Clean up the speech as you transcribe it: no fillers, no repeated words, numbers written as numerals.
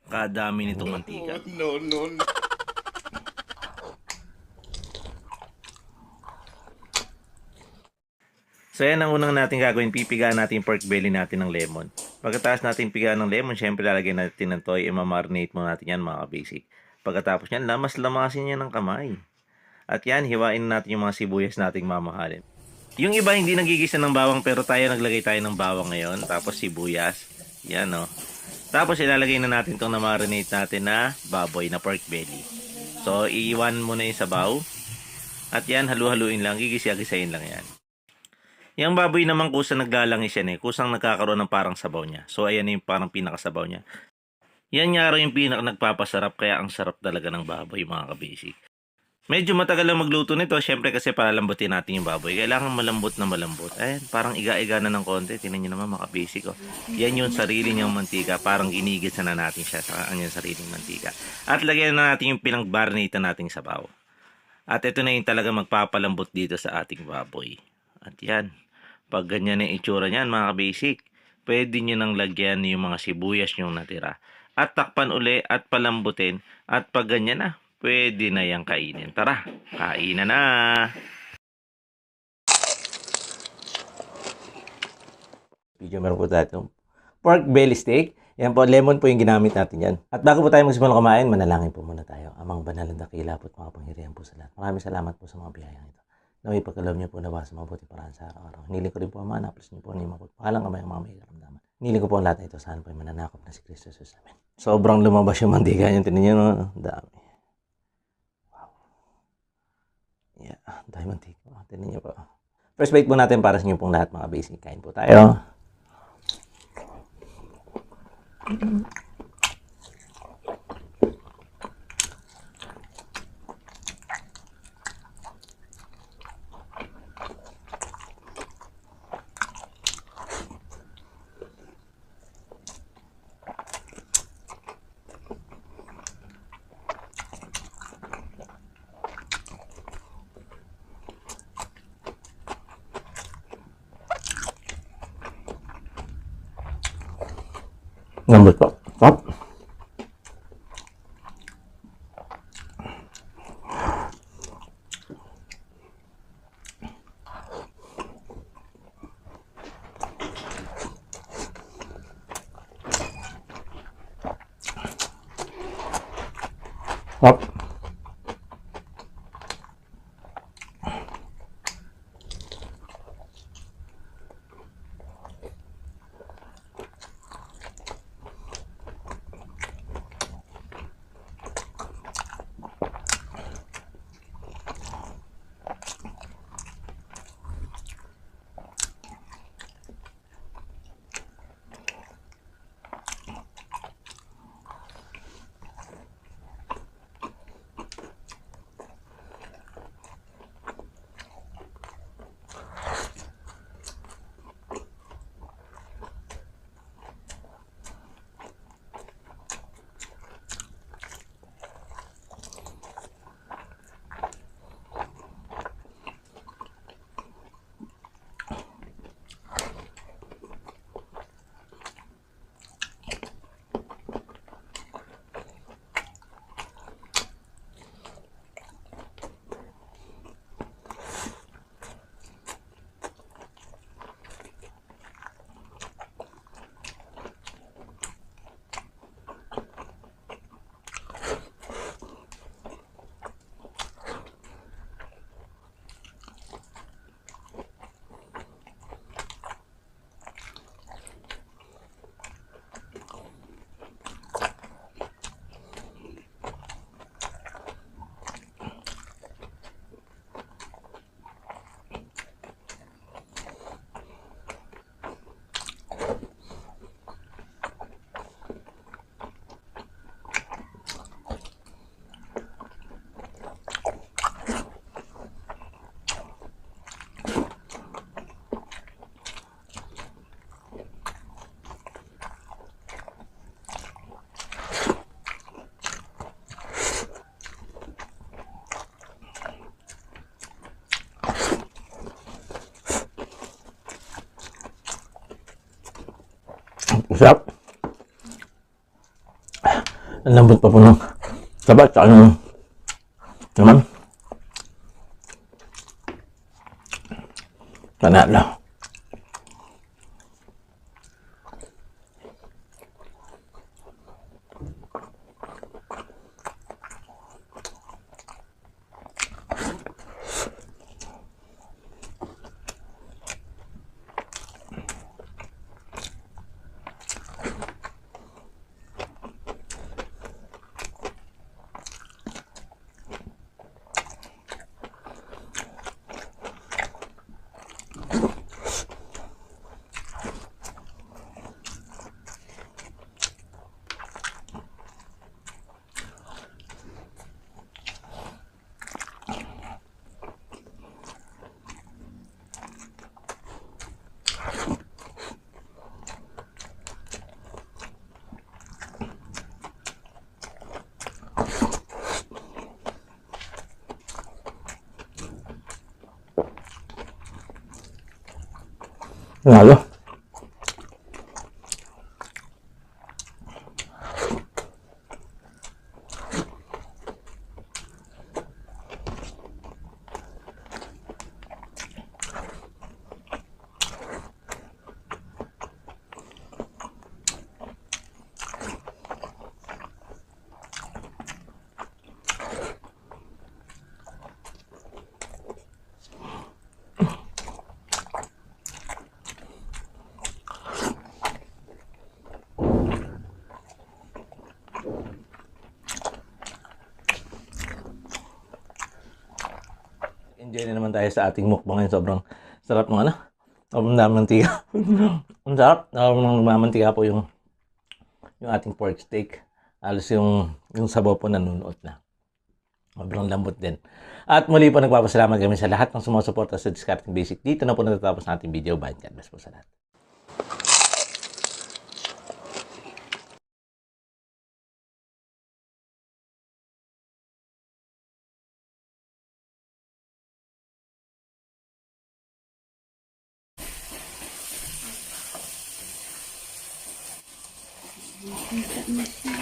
Kadami nitong mantika. No, no, no. So yan ang unang natin gagawin, pipigaan natin yung pork belly natin ng lemon. Pagkatapos natin pigaan ng lemon, syempre lalagyan natin ng toy, i-marinate mo natin yan mga basic. Pagkatapos yan, lamas-lamasin yan ng kamay. At yan, hiwain natin yung mga sibuyas nating mamahalin. Yung iba hindi nagigisa ng bawang pero tayo naglagay tayo ng bawang ngayon, tapos sibuyas. Yan o. Tapos ilalagay na natin itong na-marinate natin na baboy na pork belly. So iiwan mo na yung sabaw. At yan, halu-haluin lang, gigisa-gisain lang yan. Yung baboy naman kusang naglalangis yan kusang nagkakaroon ng parang sabaw niya. So ayan yung parang pinakasabaw niya. Yan nga rin yung nagpapasarap kaya ang sarap talaga ng baboy mga kabasic. Medyo matagal lang magluto nito, syempre kasi palambutin natin yung baboy. Kailangan malambot na malambot. Ayan, parang iga-iga na ng konti. Tingnan nyo naman mga basic. Yan yung sarili niyang mantika. Parang ginigit na natin siya sa kanyang sariling mantika. At lagyan na natin yung pinang-marinate nating sabaw. At ito na yung talaga magpapalambot dito sa ating baboy. At yan, pag ganyan ang itsura niyan mga basic, pwede nyo nang lagyan yung mga sibuyas nyong natira. At takpan uli at palambutin. At pag ganyan na, pwede na yang kainin. Tara, kainan na! Video meron po tayo pork belly steak. Yan po, lemon po yung ginamit natin yan. At bago po tayo magsimulang kumain, manalangin po muna tayo. Amang banal na dakila po at mga pangyarihan po sa lahat. Maraming salamat po sa mga biyayang ito. Naway pagkaloob niyo po na sa mabuti paraan sa araw-araw. Hiniling ko rin po ang mga naplas niyo po ni Makot. Pangalang kamay ang mga may karamdaman. Hiniling ko po ang lahat na ito. Saan po ay mananakop na si Kristo sa amin. Sobrang lumabas yung mantika niya. Tinan niyo, no? Dami. Yeah, dahil mantika. Tinan niyo po. First bite po natin para sa inyo pong lahat mga basic. Kain po tayo. Lambot po. Stop. Stop. Ang lambot pa po ng sabat. Tsaka yung naman. Panalo. Panalo. Enjoy na naman tayo sa ating mukbang. Sobrang sarap ng ano. Sobrang dami mantika. Ang sarap. Mamantika po yung ating pork steak. Alos yung sabaw po nanunuot na. Sobrang lambot din. At muli po nagpapasalamat kami sa lahat ng sumusuporta sa Discarding Basic. Dito na po natatapos ng ating video. Bye. God bless po sa lahat. Kita na siya.